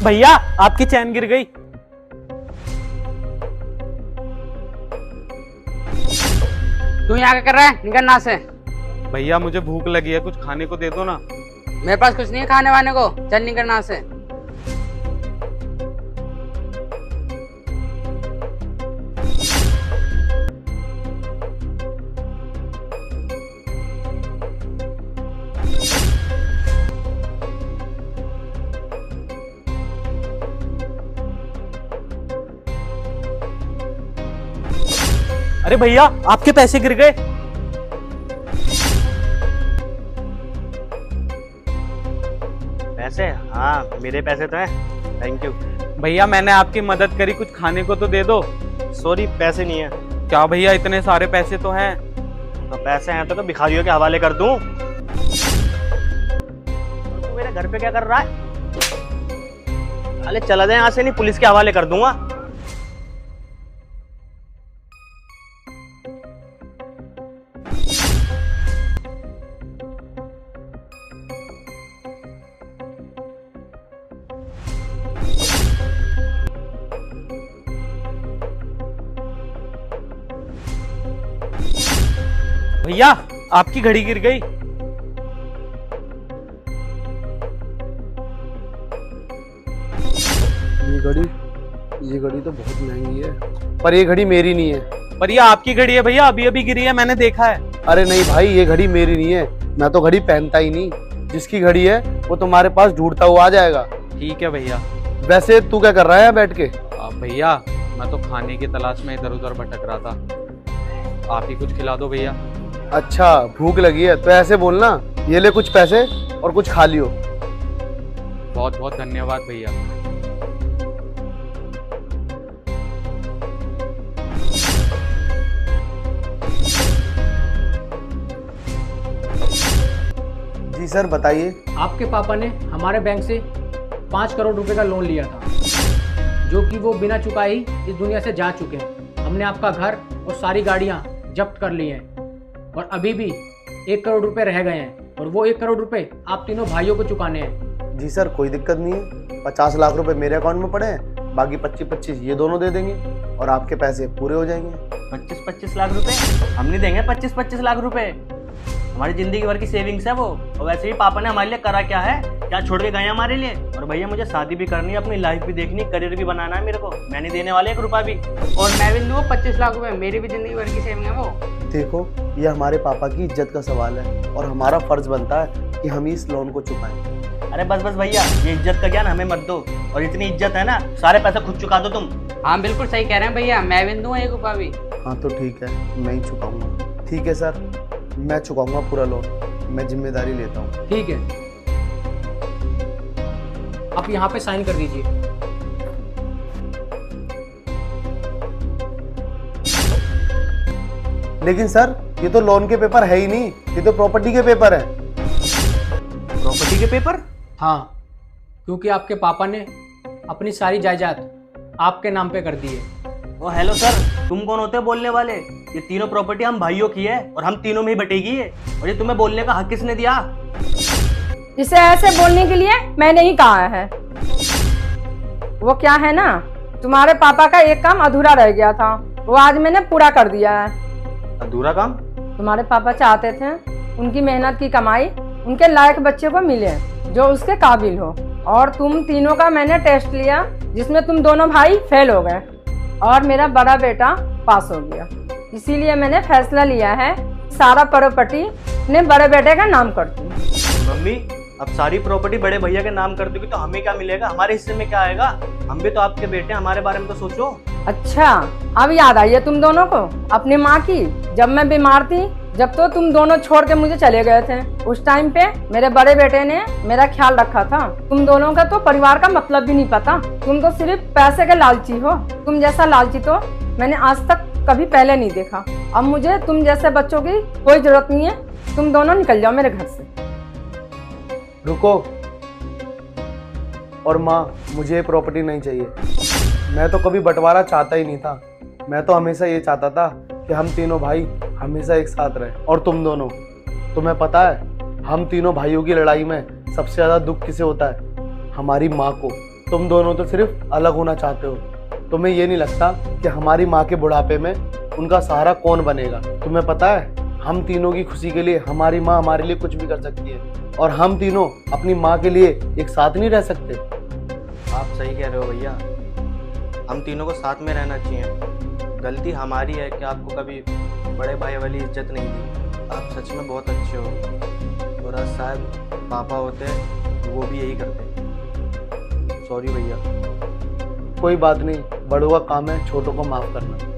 भैया आपकी चैन गिर गई। तू यहाँ क्या कर रहा है? निकल ना से। भैया मुझे भूख लगी है, कुछ खाने को दे दो ना। मेरे पास कुछ नहीं है खाने वाने को, चल निकल ना से। अरे भैया आपके पैसे गिर गए। पैसे? हाँ मेरे पैसे तो हैं, थैंक यू। भैया मैंने आपकी मदद करी, कुछ खाने को तो दे दो। सॉरी पैसे नहीं है। क्या भैया इतने सारे पैसे तो हैं। तो पैसे हैं तो भिखारियों के हवाले कर दूं? तू मेरे घर पे क्या कर रहा है? अरे चला जाए यहाँ से, नहीं पुलिस के हवाले कर दूंगा। भैया आपकी घड़ी गिर गई। ये घड़ी तो बहुत महंगी है, पर ये घड़ी मेरी नहीं है। पर ये आपकी घड़ी है भैया, अभी अभी गिरी है, मैंने देखा है। अरे नहीं भाई, ये घड़ी मेरी नहीं है, मैं तो घड़ी पहनता ही नहीं। जिसकी घड़ी है वो तुम्हारे पास ढूंढता हुआ आ जाएगा। ठीक है भैया। वैसे तू क्या कर रहा है यहाँ बैठ के? भैया मैं तो खाने की तलाश में इधर उधर भटक रहा था, आप ही कुछ खिला दो भैया। अच्छा भूख लगी है तो ऐसे बोलना, ये ले कुछ पैसे और कुछ खा लियो। बहुत बहुत धन्यवाद भैया। जी सर बताइए। आपके पापा ने हमारे बैंक से 5 करोड़ रुपए का लोन लिया था, जो कि वो बिना चुकाए ही इस दुनिया से जा चुके हैं। हमने आपका घर और सारी गाड़ियां जब्त कर ली हैं और अभी भी 1 करोड़ रुपए रह गए हैं, और वो 1 करोड़ रुपए आप तीनों भाइयों को चुकाने हैं। जी सर कोई दिक्कत नहीं है, 50 लाख रुपए मेरे अकाउंट में पड़े हैं, बाकी 25-25 ये दोनों दे देंगे और आपके पैसे पूरे हो जाएंगे। 25-25 लाख रुपए? हम नहीं देंगे 25-25 लाख रुपए, हमारी जिंदगी भर की सेविंग्स है वो। और वैसे भी पापा ने हमारे लिए करा क्या है, क्या छोड़ के गए हमारे लिए। और भैया मुझे शादी भी करनी है, अपनी लाइफ भी देखनी, करियर भी बनाना है मेरे को, मैं नहीं देने वाले 1 रुपया भी। और मैं भी दूँ 25 लाख रुपए, मेरी भी जिंदगी भर की सेविंग है वो। देखो ये हमारे पापा की इज्जत का सवाल है और हमारा फर्ज बनता है कि हम इस लोन को चुकाएं। अरे बस बस भैया, ये इज्जत का ज्ञान हमें मत दो, और इतनी इज्जत है ना, सारे पैसे खुद चुका दो तुम। हाँ बिल्कुल सही कह रहे हैं भैया, मैं भी दूँ 1 रुपया भी। हाँ तो ठीक है, मैं ही चुकाऊंगा। ठीक है सर, मैं चुकाऊंगा पूरा लोन, मैं जिम्मेदारी लेता हूँ। ठीक है, आप यहाँ पे साइन कर दीजिए। लेकिन सर ये तो लोन के पेपर है ही नहीं, ये तो प्रॉपर्टी के पेपर है। प्रॉपर्टी के पेपर? हाँ, क्योंकि आपके पापा ने अपनी सारी जायदाद आपके नाम पे कर दी है। ओ हेलो सर, तुम कौन होते हो बोलने वाले? ये तीनों प्रॉपर्टी हम भाइयों की है और हम तीनों में ही बटेगी है, और ये तुम्हें बोलने का हक किसने दिया? इसे ऐसे बोलने के लिए मैंने ही कहा है। वो क्या है ना, तुम्हारे पापा का एक काम अधूरा रह गया था, वो आज मैंने पूरा कर दिया है। अधूरा काम? तुम्हारे पापा चाहते थे उनकी मेहनत की कमाई उनके लायक बच्चे को मिले जो उसके काबिल हो, और तुम तीनों का मैंने टेस्ट लिया जिसमें तुम दोनों भाई फेल हो गए और मेरा बड़ा बेटा पास हो गया। इसीलिए मैंने फैसला लिया है सारा प्रॉपर्टी अपने बड़े बेटे का नाम कर दूं। मम्मी अब सारी प्रॉपर्टी बड़े भैया के नाम कर दोगी तो हमें क्या मिलेगा, हमारे हिस्से में क्या आएगा? हम भी तो आपके बेटे, हमारे बारे में तो सोचो। अच्छा अब याद आई है तुम दोनों को अपनी माँ की? जब मैं बीमार थी, जब तो तुम दोनों छोड़ के मुझे चले गए थे, उस टाइम पे मेरे बड़े बेटे ने मेरा ख्याल रखा था। तुम दोनों का तो परिवार का मतलब भी नहीं पता, तुम तो सिर्फ पैसे के लालची हो। तुम जैसा लालची तो मैंने आज तक कभी पहले नहीं देखा। अब मुझे तुम जैसे बच्चों की कोई जरूरत नहीं है, तुम दोनों निकल जाओ मेरे घर से। रुको, और माँ मुझे ये प्रॉपर्टी नहीं चाहिए। मैं तो कभी बंटवारा चाहता ही नहीं था, मैं तो हमेशा ये चाहता था कि हम तीनों भाई हमेशा एक साथ रहे। और तुम दोनों, तुम्हें पता है हम तीनों भाइयों की लड़ाई में सबसे ज़्यादा दुख किसे होता है? हमारी माँ को। तुम दोनों तो सिर्फ अलग होना चाहते हो। तुम्हें ये नहीं लगता कि हमारी माँ के बुढ़ापे में उनका सहारा कौन बनेगा? तुम्हें पता है हम तीनों की खुशी के लिए हमारी माँ हमारे लिए कुछ भी कर सकती है, और हम तीनों अपनी माँ के लिए एक साथ नहीं रह सकते। आप सही कह रहे हो भैया, हम तीनों को साथ में रहना चाहिए। गलती हमारी है कि आपको कभी बड़े भाई वाली इज्जत नहीं दी। आप सच में बहुत अच्छे हो, और आज शायद पापा होते तो वो भी यही करते। सॉरी भैया। कोई बात नहीं, बड़ों का काम है छोटों को माफ करना।